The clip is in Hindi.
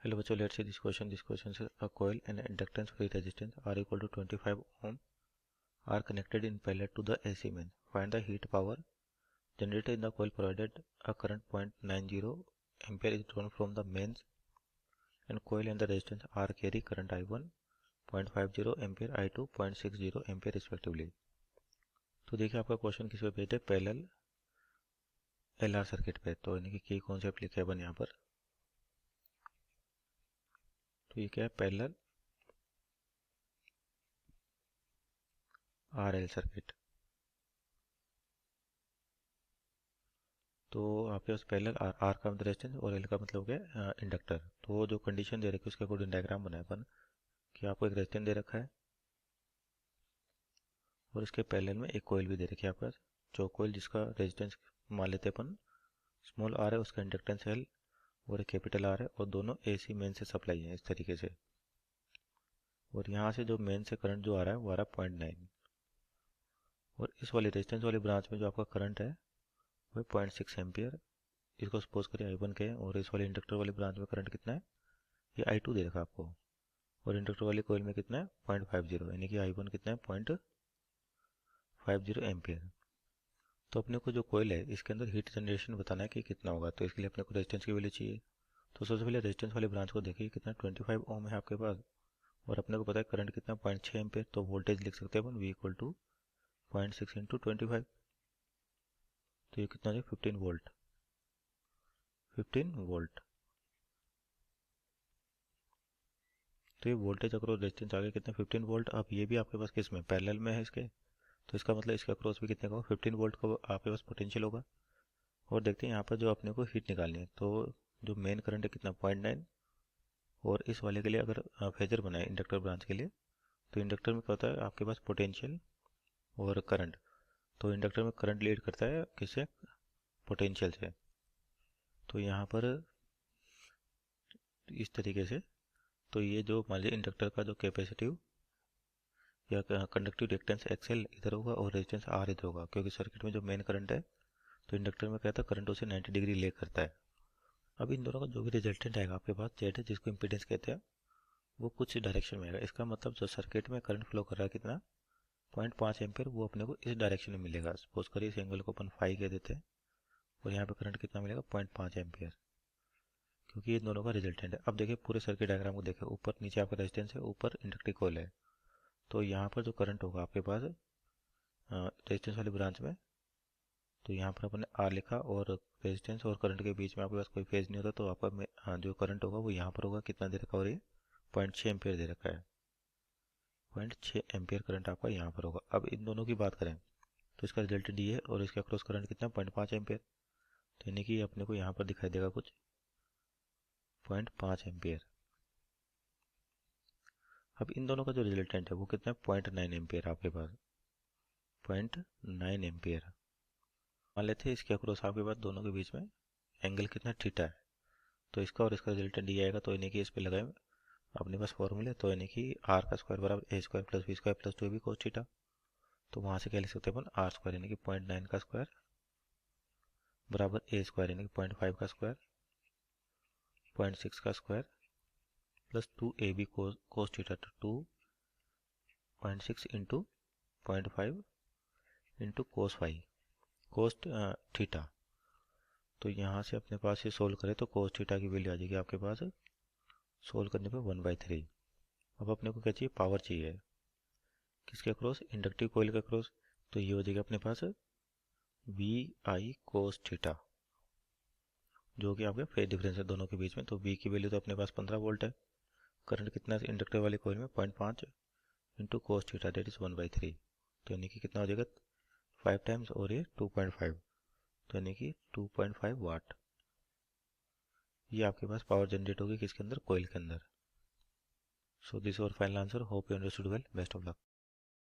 Hello bachcho, let's see this question. This question says a coil and inductance free resistance R equal to 25 ohm are connected in parallel to the AC main. Find the heat power generated in the coil provided a current 0.90 ampere is drawn from the mains and coil and the resistance R carry current I1 0.50 ampere I2 0.60 ampere respectively. तो देखिए आपका क्वेश्चन किस पे बेस्ड है, पैरेलल एलआर सर्किट पे। तो यानी कि की कॉन्सेप्ट लिखा है अपन यहाँ पर। तो ये क्या है, पैरेलल आरएल सर्किट। तो आपके पास पैरेलल आर का मतलब रेजिस्टेंस और एल का मतलब हो गया इंडक्टर। तो जो कंडीशन दे रखी है उसके अकॉर्डिंग डायग्राम बनाए अपन कि आपको एक रेजिस्टेंस दे रखा है और इसके पैरेलल में एक कोयल भी दे रखी है आपके पास। जो कोयल जिसका रेजिस्टेंस मान लेते अपन स्मॉल आर है, उसका इंडक्टेंस एल और एक कैपिटल आर है और दोनों एसी मेन से सप्लाई है इस तरीके से। और यहाँ से जो मेन से करंट जो आ रहा है वो आ रहा है 0.9 और इस वाली रेजिस्टेंस वाली ब्रांच में जो आपका करंट है वो 0.6 एम्पियर। इसको सपोज करिए I1 के और इस वाले इंडक्टर वाली ब्रांच में करंट कितना है, ये I2 दे रखा आपको और इंडक्टर वाली कोयल में कितना है 0.50 यानी कि I1 कितना है 0.50 एम्पियर। तो अपने को जो कोयल है इसके अंदर हीट जनरेशन बताना है कि कितना होगा। तो इसके लिए अपने को रेजिस्टेंस की वैल्यू चाहिए। तो सबसे पहले रेजिस्टेंस वाली ब्रांच को देखिए कितना 25 ओम है आपके पास और अपने को पता है करंट कितना 0.6 एम्पियर। तो वोल्टेज लिख सकते हैं अपन V इक्वल टू 0.6 इंटू 25। तो ये कितना है 15 वोल्ट। 15 वोल्ट। तो ये वोल्टेज अक्रॉस रेजिस्टेंस आ गया कितना 15 वोल्ट। अब ये भी आपके पास किस में पैरेलल में है इसके, तो इसका मतलब इसका अक्रॉस भी कितने का होगा 15 वोल्ट का आपके पास पोटेंशियल होगा। और देखते हैं यहाँ पर जो अपने को हीट निकालनी है। तो जो मेन करंट है कितना 0.9 और इस वाले के लिए अगर फेजर बनाए इंडक्टर ब्रांच के लिए तो इंडक्टर में क्या होता है आपके पास पोटेंशियल और करंट। तो इंडक्टर में करंट लीड करता है किससे, पोटेंशियल से। तो यहाँ पर इस तरीके से तो ये जो मान लीजिए इंडक्टर का जो कैपेसिटिव या कंडक्टिव रिएक्टेंस एक्सएल इधर होगा और रेजिस्टेंस आर इधर होगा, क्योंकि सर्किट में जो मेन करंट है तो इंडक्टर में क्या था करंट उसे 90 डिग्री ले करता है। अब इन दोनों का जो भी रिजल्टेंट आएगा आपके पास जेड है जिसको इम्पीडेंस कहते हैं वो कुछ डायरेक्शन में आएगा। इसका मतलब जो सर्किट में करंट फ्लो कर रहा है कितना 0.5 एम्पियर वो अपने को इस डायरेक्शन में मिलेगा। सपोज करिए इस एंगल को अपन फाई कह देते हैं और यहाँ पे करंट कितना मिलेगा 0.5 एम्पियर, क्योंकि ये दोनों का रिजल्टेंट है। अब देखिए पूरे सर्किट डायग्राम को देखिए, ऊपर नीचे आपका रेजिस्टेंस है, ऊपर इंडक्टिव कॉइल है। तो यहाँ पर जो करंट होगा आपके पास रेजिस्टेंस वाली ब्रांच में, तो यहाँ पर अपने आर लिखा और रेजिस्टेंस और करंट के बीच में आपके पास कोई फेज नहीं होता, तो आपका जो करंट होगा वो यहाँ पर होगा। कितना दे रखा है और ये 0.6 एम्पियर दे रखा है। 0.6 एम्पियर करंट आपका यहाँ पर होगा। अब इन दोनों की बात करें तो इसका रिजल्ट डी है और इसका क्रॉस करंट कितना 0.5 एम्पियर। तो यानी कि अपने को यहाँ पर दिखाई देगा कुछ 0.5 एम्पियर। अब इन दोनों का जो रिजल्टेंट है वो कितना है 0.9 एम्पियर आपके पास 0.9 एम्पियर। मान लेते हैं इसके अक्रॉस आपके पास दोनों के बीच में एंगल कितना थीटा है। तो इसका और इसका रिजल्टेंट ये आएगा। तो यानी कि इस पे लगाए अपने पास फॉर्मूले, तो यानी कि आर का स्क्वायर बराबर A square plus B square plus 2ab cos theta. तो वहाँ से क्या लिख सकते हैं अपन आर स्क्वायर यानी कि 0.9 का स्क्वायर बराबर ए स्क्वायर यानी कि 0.5 का स्क्वायर 0.6 का square plus 2ab cos theta. तो 2.6 into 0.5 into cos phi cos theta. तो यहाँ से अपने पास ये सोल्व करें तो कोस थीटा की वैल्यू आ जाएगी आपके पास सोल्व करने पे 1/3। अब अपने को क्या चाहिए, पावर चाहिए किसके अक्रॉस, इंडक्टिव कोयल के अक्रॉस। तो ये हो जाएगा अपने पास वी आई कोस थीटा जो कि आपके फेज डिफरेंस है दोनों के बीच में। तो वी की वैल्यू तो अपने पास 15 वोल्ट है, करंट कितना है इंडक्टर वाली कोयल में 0.5 into cos theta that is 1/3। तो यानी कि कितना हो जाएगा 5 टाइम्स और ये 2.5 तो यानी कि 2.5 वाट ये आपके पास पावर जनरेट होगी किसके अंदर, कोयल के अंदर। सो दिस और final answer. Hope you understood well. Best of luck.